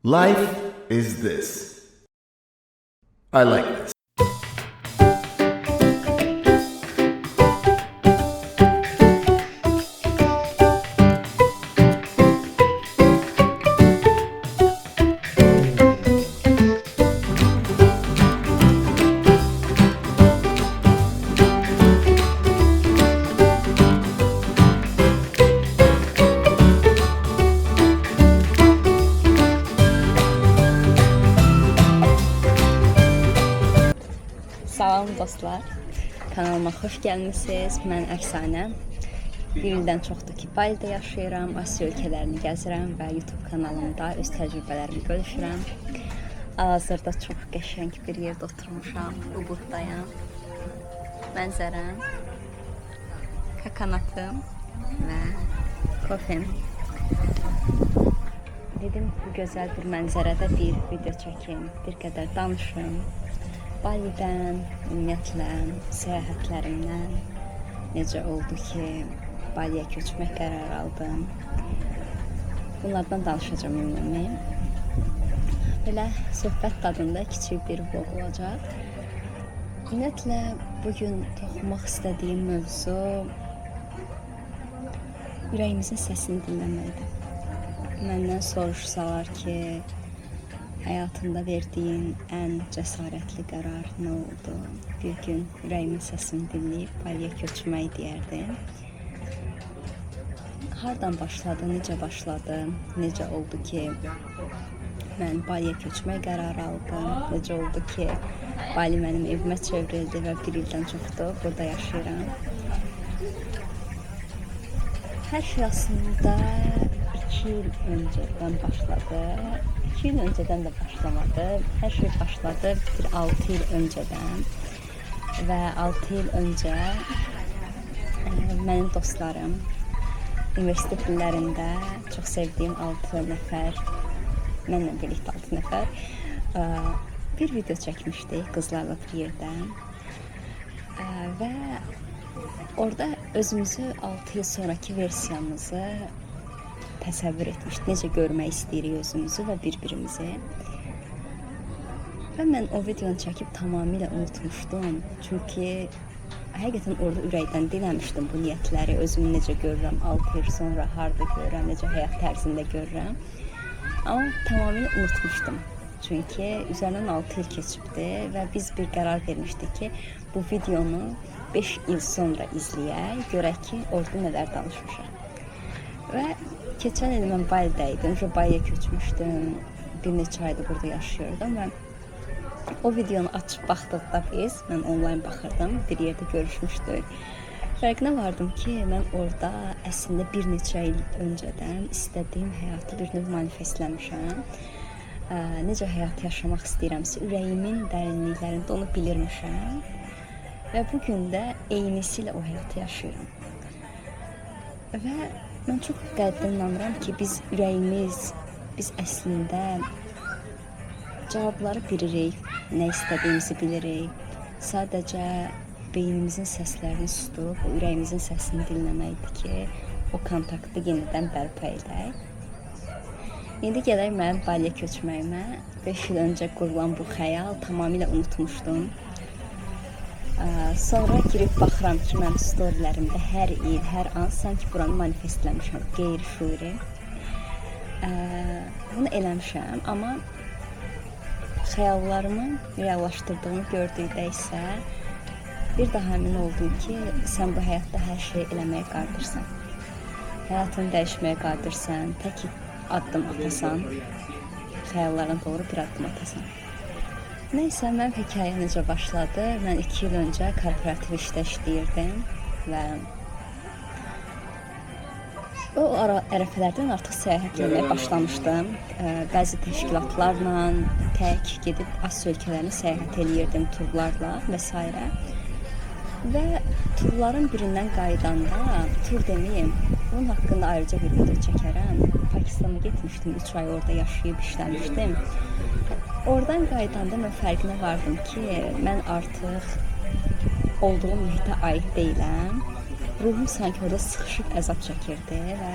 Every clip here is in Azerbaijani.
Life is this. I like this. Salam dostlar, kanalıma xoş gəlmisiniz. Mən Əfsanə. Bir ildən çoxdur ki, Balidə yaşayıram, Asiya ölkələrini gəzirəm və YouTube kanalımda öz təcrübələrimi bölüşürəm. Hal-hazırda çox qəşəng bir yerdə oturmuşam, Ubuddayam. Mənzərəm, kakanatım və kofem. Dedim, bu gözəl bir mənzərədə bir video çəkim, bir qədər danışım. Balidən, ümumiyyətlə, səyahətlərimdən necə oldu ki, Baliyə köçmək qərarı aldım. Bunlardan danışacağım ümumi. Belə söhbət tadında kiçik bir vlog olacaq. Ümumiyyətlə, bugün toxunmaq istədiyim mövzu ürəyimizin səsini dinləməkdir. Məndən soruşsalar ki, həyatında verdiyin ən cəsarətli qərar nə oldu? Bir gün ürəyimin səsini dinləyib Baliyə köçmək deyərdim. Hardan başladı, necə başladı, necə oldu ki, mən Baliyə köçmək qərarı aldım, necə oldu ki, Bali mənim evimə çevrildi və bir ildən çoxdur burada yaşayıram. Hər şey aslında 2 il öncədən başladı. 2 il öncədən də başlamadı. Hər şey başladı bir 6 il öncədən. Və 6 il öncə mənim dostlarım universitet illərində çox sevdiyim 6 nəfər, mənlə birlikdə 6 nəfər bir video çəkmişdik qızlarla bir yerdə. Və orada özümüzü 6 il sonraki versiyamızı təsəvvür etmişdik. Necə görmək istəyirik özümüzü və bir-birimizi. Və mən o videonu çəkib tamamilə unutmuşdum. Çünki həqiqətən orada ürəkdən diləmişdim bu niyyətləri. Özümü necə görürəm, 6 il sonra harda görürəm, necə həyat tərzində görürəm. Amma tamamilə unutmuşdum. Çünki üzərindən 6 il keçibdi və biz bir qərar vermişdik ki, bu videonu 5 il sonra izləyək, görək ki, orada nələr danışmışıq. Və keçən il mən Balidə idim, Baliyə köçmüşdüm, bir neçə ayda burada yaşıyordum və o videonu açıb baxdıqda biz, mən online baxırdım, bir yerdə görüşmüşdük. Fərqinə vardım ki, mən orada əslində bir neçə il öncədən istədiyim həyatı bir növ manifestləmişəm. Necə həyat yaşamaq istəyirəmsə, ürəyimin dərinliklərində onu bilirmişəm və bugün də eynisilə o həyatı yaşayıram. Və mən çox qəlbdən inanıram ki, biz əslində cavabları bilirik, nə istədiyimizi bilirik. Sadəcə beynimizin səslərini susdurub, o ürəyimizin səsini dinləməkdir ki, o kontaktı yenidən bərpa edək. İndi gələk mənim Baliyə köçməyimə. 5 il öncə qurulan bu xəyal tamamilə unutmuşdum. Sonra girib baxıram ki, mənim storylərimdə hər il, hər an sanki buranı manifestləmişəm, qeyri-şüuri. Bunu eləmişəm, amma xəyallarımı reallaşdırdığını gördükdə isə bir daha əmin oldum ki, sən bu həyatda hər şey eləməyə qadirsən. Həyatını dəyişməyə qadirsən, tək addım atasan, xəyallarına doğru bir addım atasan. Nəysə, mənim hekayə necə başladı? Mən 2 il öncə korporativ işdə işləyirdim və o ərəfələrdən artıq səyahət etməyə başlamışdım. Bəzi təşkilatlarla tək gedib Asiya ölkələrini səyahət eləyirdim turlarla və s. Və turların birindən qaydanda, tur deməyim, bunun haqqında ayrıca bir video çəkərəm. Pakistana getmişdim, 3 ay orada yaşayıb işləmişdim. Oradan qaydanda mən fərqinə vardım ki, mən artıq olduğum mühitə aid deyiləm. Ruhum sanki orada sıxışıb əzab çəkirdi və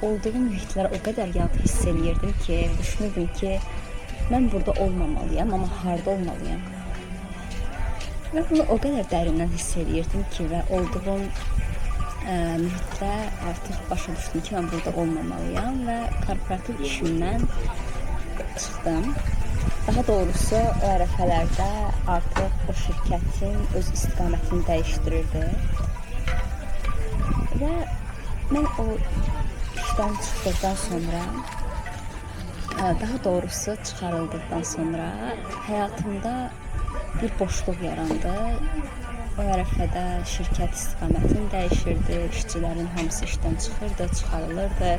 olduğum mühitlərə o qədər yad hiss eləyirdim ki, düşünürdüm ki, mən burada olmamalıyam, amma harda olmalıyam. Və bunu o qədər dərindən hiss eləyirdim ki, və olduğum mühitdə artıq başa düşdüm ki, mən burada olmamalıyam və korporativ işimdən çıxdım. Daha doğrusu o ərəfələrdə artıq o şirkətin öz istiqamətini dəyişdirirdi. Və mən o işdən çıxdıqdan sonra, daha doğrusu çıxarıldıqdan sonra həyatımda bir boşluq yarandı. O ərəfədə şirkət istiqamətini dəyişirdi, işçilərin hamısı işdən çıxırdı, çıxarılırdı.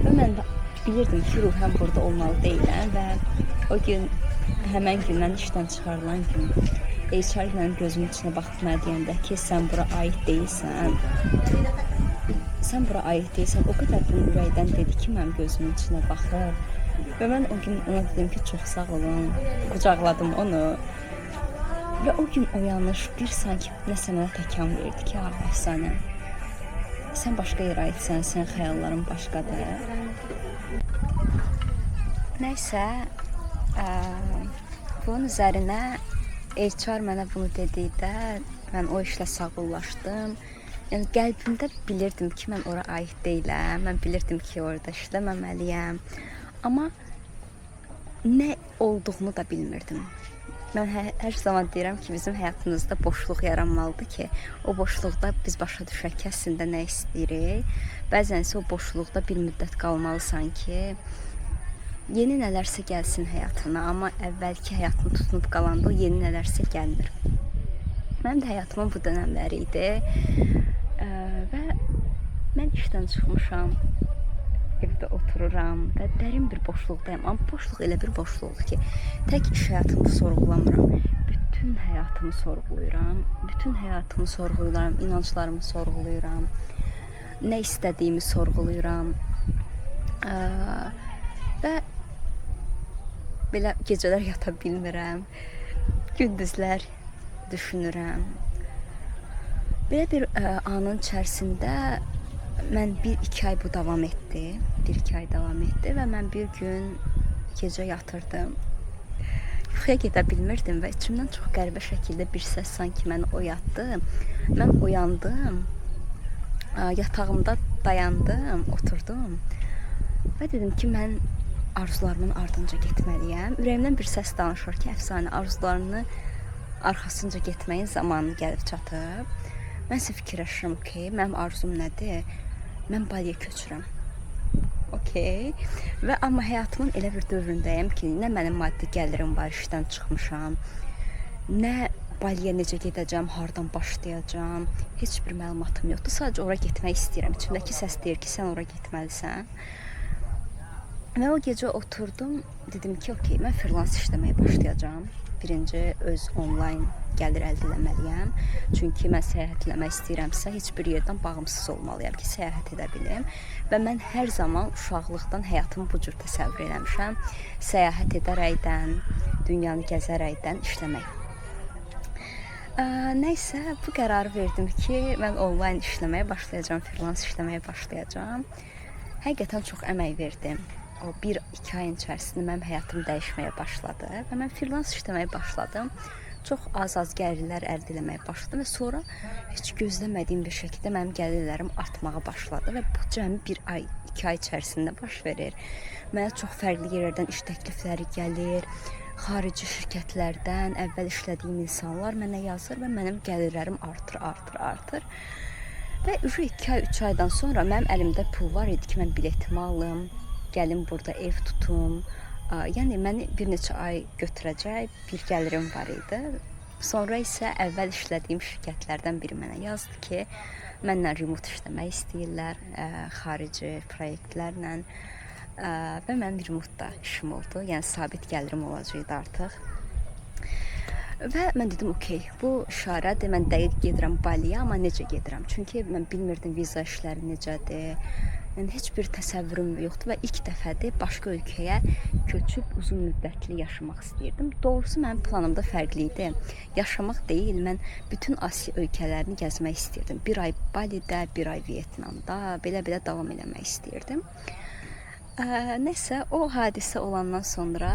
Və mən bilirdim ki, ruhən burada olmalı deyiləm və o gün, həmən gündən işdən çıxarılan gün HR mənim gözümün içinə baxıb mənə deyəndə ki, sən bura aid deyilsən. Sən bura aid deyilsən. O qədər bunu ürəkdən dedi ki, mənim gözümün içinə baxır. Və mən o gün ona dedim ki, çox sağ olun. Qucaqladım onu. Və o gün oyanış bir sanki nəsə mənə təkan verdi ki, əfsanə. Sən başqa yerə aidsən, sən xəyalların başqadır. Nəysə, bunun üzərinə HR mənə bunu dedikdə mən o işlə sağollaşdım. Yəni qəlbimdə bilirdim ki, mən ora aid deyiləm. Mən bilirdim ki, orada işləməməliyəm. Amma nə olduğunu da bilmirdim. Mən hər zaman deyirəm ki, bizim həyatımızda boşluq yaranmalıdır ki, o boşluqda biz başa düşək ki, əslində nə istəyirik. Bəzən isə o boşluqda bir müddət qalmalısan ki, yeni nələrsə gəlsin həyatına, amma əvvəlki həyatını tutunub qalanda o yeni nələrsə gəlmir. Mənim də həyatımın bu dönəmləri idi və mən işdən çıxmışam, evdə otururam və dərin bir boşluqdayım. Amma boşluq elə bir boşluqdur ki, tək iş həyatımı sorğulamıram, bütün həyatımı sorğuluyuram, bütün həyatımı sorğuluyuram, inanclarımı sorğuluyuram, nə istədiyimi sorğuluyuram və belə gecələr yata bilmirəm, gündüzlər düşünürəm. Belə bir anın içərisində mən 1-2 ay bu davam etdi. 1-2 ay davam etdi və mən bir gün gecə yatırdım. Yuxuya gedə bilmirdim və içimdən çox qəribə şəkildə bir səs sanki məni oyatdı. Mən oyandım, yatağımda dayandım, oturdum və dedim ki, mən arzularımın ardınca getməliyəm. Ürəyimdən bir səs danışır ki, əfsanə, arzularını arxasınca getməyin zamanı gəlib çatıb. Mən isə fikirləşirəm, okey, mənim arzum nədir? Mən Baliyə köçürəm. Okey. Və amma həyatımın elə bir dövründəyəm ki, nə mənim maddi gəlirim var, işdən çıxmışam, nə Baliyə necə gedəcəm, hardan başlayacam, heç bir məlumatım yoxdur. Sadəcə ora getmək istəyirəm. İçimdəki səs deyir ki, sən ora getməlisən. Və o gecə oturdum, dedim ki, okey, mən freelance işləməyə başlayacağam. Birinci öz onlayn gəlir əldə etməliyəm. Çünki mən səyahət etmək istəyirəmsə, heç bir yerdən bağımsız olmalıyam ki, səyahət edə bilim. Və mən hər zaman uşaqlıqdan həyatımı bu cür təsəvvür eləmişəm. Səyahət edərəkdən, dünyanı gəzərəkdən işləmək. Nəysə, bu qərarı verdim ki, mən onlayn işləməyə başlayacağam, freelance işləməyə başlayacağam. Həqiqətən çox əmək verdim. O 1-2 ayın içərisində mənim həyatım dəyişməyə başladı və mən freelance işləməyə başladım. Çox az gəlirlər əldə etməyə başladım və sonra heç gözləmədiyim bir şəkildə mənim gəlirlərim artmağa başladı və bu cəmi 1 ay, 2 ay içərisində baş verir. Mənə çox fərqli yerlərdən iş təklifləri gəlir, xarici şirkətlərdən əvvəl işlədiyim insanlar mənə yazır və mənim gəlirlərim artır. Və 2 ay, 3 aydan sonra mənim əlimdə pul var idi ki, mən biletimi alım, gəlim burada ev tutum. Yəni məni bir neçə ay götürəcək bir gəlirim var idi. Sonra isə əvvəl işlədiyim şirkətlərdən biri mənə yazdı ki, mənlə remote işləmək istəyirlər, xarici proyektlərlə və mənim remote-da işim oldu. Yəni sabit gəlirim olacaqdı artıq. Və mən dedim, okey, bu işarədir, mən dəqiq gedirəm Baliyə, amma necə gedirəm? Çünki mən bilmirdim viza işləri necədir, Yəni heç bir təsəvvürüm yoxdur və ilk dəfədir başqa ölkəyə köçüb uzun müddətli yaşamaq istəyirdim. Doğrusu mənim planımda fərqli idi. Yaşamaq deyil, mən bütün Asiya ölkələrini gəzmək istəyirdim. Bir ay Balidə, bir ay Vyetnamda, belə-belə davam eləmək istəyirdim. Nəsə o hadisə olandan sonra,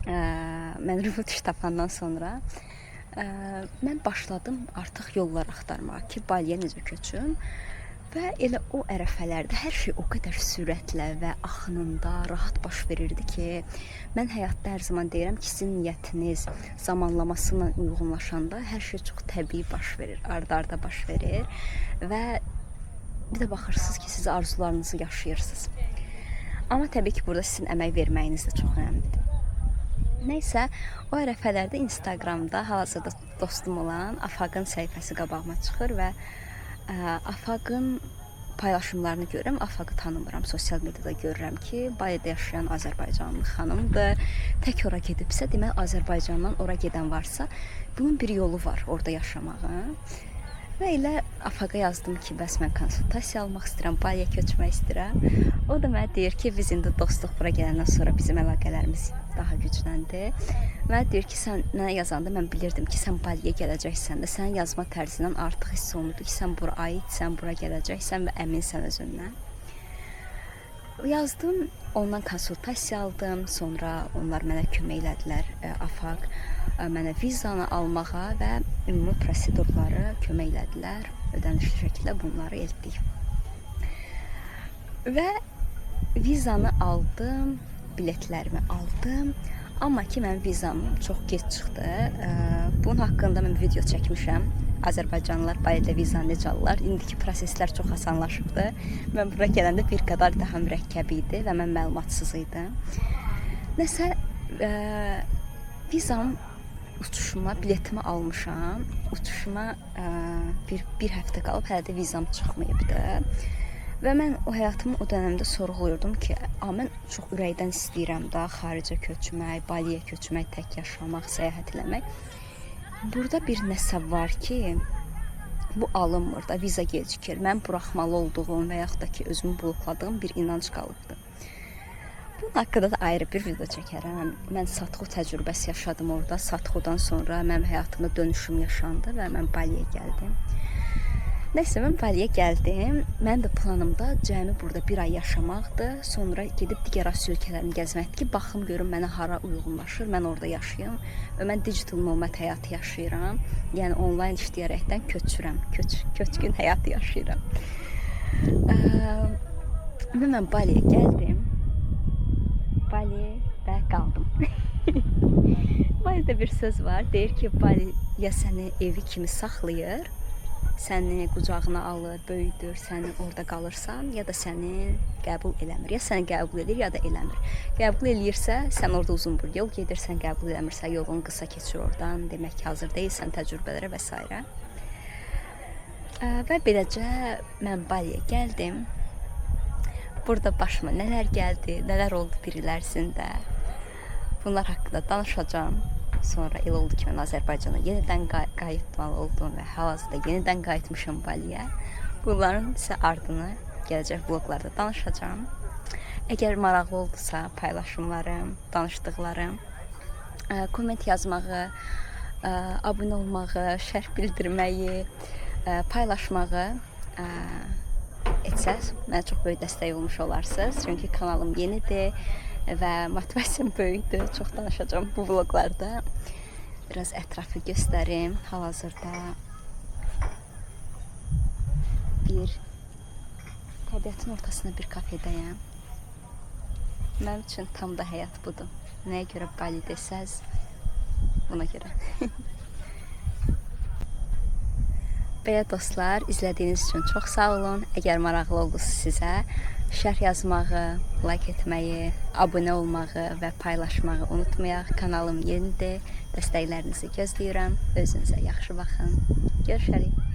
mən revanş tapandan sonra mən başladım artıq yollar axtarmağa ki, Baliyə necə köçüm. Və elə o ərəfələrdə hər şey o qədər sürətlə və axınında rahat baş verirdi ki, mən həyatda hər zaman deyirəm ki, sizin niyyətiniz zamanlamasıyla uyğunlaşanda hər şey çox təbii baş verir, arda-arda baş verir və bir də baxırsınız ki, siz arzularınızı yaşayırsınız. Amma təbii ki, burada sizin əmək verməyiniz də çox önəmlidir. Nəysə, o ərəfələrdə Instagramda hal-hazırda dostum olan Afaqın səhifəsi qabağıma çıxır və Afaqın paylaşımlarını görürəm. Afaqı tanımıram. Sosial mediada görürəm ki, Balidə yaşayan Azərbaycanlı xanımdır. Tək ora gedibsə, demək Azərbaycandan ora gedən varsa, bunun bir yolu var orada yaşamağın. Və elə Afaqa yazdım ki, bəs mən konsultasiya almaq istəyirəm, Baliyə köçmək istəyirəm. O da mənə deyir ki, biz indi dostluq bura gələndən sonra bizim əlaqələrimiz daha gücləndi. Mənə deyir ki, sən mənə yazanda mən bilirdim ki, sən Baliyə gələcəksən də, sənin yazma tərzindən artıq hiss olundu ki, sən bura aidsən, bura gələcəksən və əminsən özündən. Yazdım, ondan konsultasiya aldım, sonra onlar mənə kömək elədilər, Afaq mənə vizanı almağa və ümumi prosedurları kömək elədilər, ödənişli şəkildə bunları etdik. Və vizanı aldım, biletlərimi aldım, amma ki, mənim vizam çox gec çıxdı. Bunun haqqında mən video çəkmişəm. Azərbaycanlılar Balidə vizanı necə alırlar? İndiki proseslər çox asanlaşıbdı. Mən bura gələndə bir qədər daha mürəkkəb idi və mən məlumatsız idim. Nəsə, vizam uçuşuma, biletimi almışam. Uçuşuma bir həftə qalıb, hələ də vizam çıxmayıbdı. Və mən o həyatımı o dönəmdə sorğuluyordum ki, mən çox ürəkdən istəyirəm da xaricə köçmək, Baliyə köçmək, tək yaşamaq, səyahət eləmək. Burada bir nəsə var ki, bu alınmır da, viza gecikir. Mən buraxmalı olduğum və yaxud da ki, özümü blokladığım bir inanc qalıbdı. Bunun haqqında da ayrı bir video çəkərəm. Mən Satxu təcrübəsi yaşadım orada. Satxudan sonra mənim həyatımda dönüşüm yaşandı və mən Baliyə gəldim. Nəysə, mən Baliyə gəldim. Mənim də planımda cəmi burada bir ay yaşamaqdır. Sonra gedib digər Asiya ölkələrini gəzməkdir ki, baxım görüm mənə hara uyğunlaşır, mən orada yaşayım. Və mən digital nomad həyatı yaşayıram. Yəni onlayn işləyərəkdən köçürəm, köçkün həyatı yaşayıram. Və mən Baliyə gəldim. Balidə qaldım. Balidə bir söz var, deyir ki, Bali ya səni evi kimi saxlayır, səni qucağına alır, böyüdür, səni orada qalırsan, ya da səni qəbul eləmir. Ya səni qəbul edir, ya da eləmir. Qəbul eləyirsə, sən orada uzun bir yol gedirsən, qəbul eləmirsə, yolun qısa keçir oradan, demək ki, hazır deyilsən təcrübələrə və s. Və beləcə mən Baliyə gəldim. Burada başıma nələr gəldi, nələr oldu bir il ərzində. Bunlar haqqında danışacağım. Sonra il oldu ki, mən Azərbaycana yenidən qayıtmalı oldum və hal-hazırda yenidən qayıtmışam Baliyə. Bunların isə ardını gələcək vloglarda danışacağım. Əgər maraqlı oldusa paylaşımlarım, danışdıqlarım, komment yazmağı, abunə olmağı, şərh bildirməyi, paylaşmağı etsəz, mənə çox böyük dəstək olmuş olarsınız. Çünki kanalım yenidir və motivasiyam böyükdür. Çox danışacağım bu vloglarda. Biraz ətrafı göstərim. Hal-hazırda bir təbiətin ortasında bir kafedəyəm. Mənim üçün tam da həyat budur. Nəyə görə Bali desəz, buna görə. Belə dostlar, izlədiyiniz üçün çox sağ olun. Əgər maraqlı oldusa sizə, şərh yazmağı, like etməyi, abunə olmağı və paylaşmağı unutmayaq. Kanalım yenidir. Dəstəklərinizi gözləyirəm. Özünüzə yaxşı baxın. Görüşərik.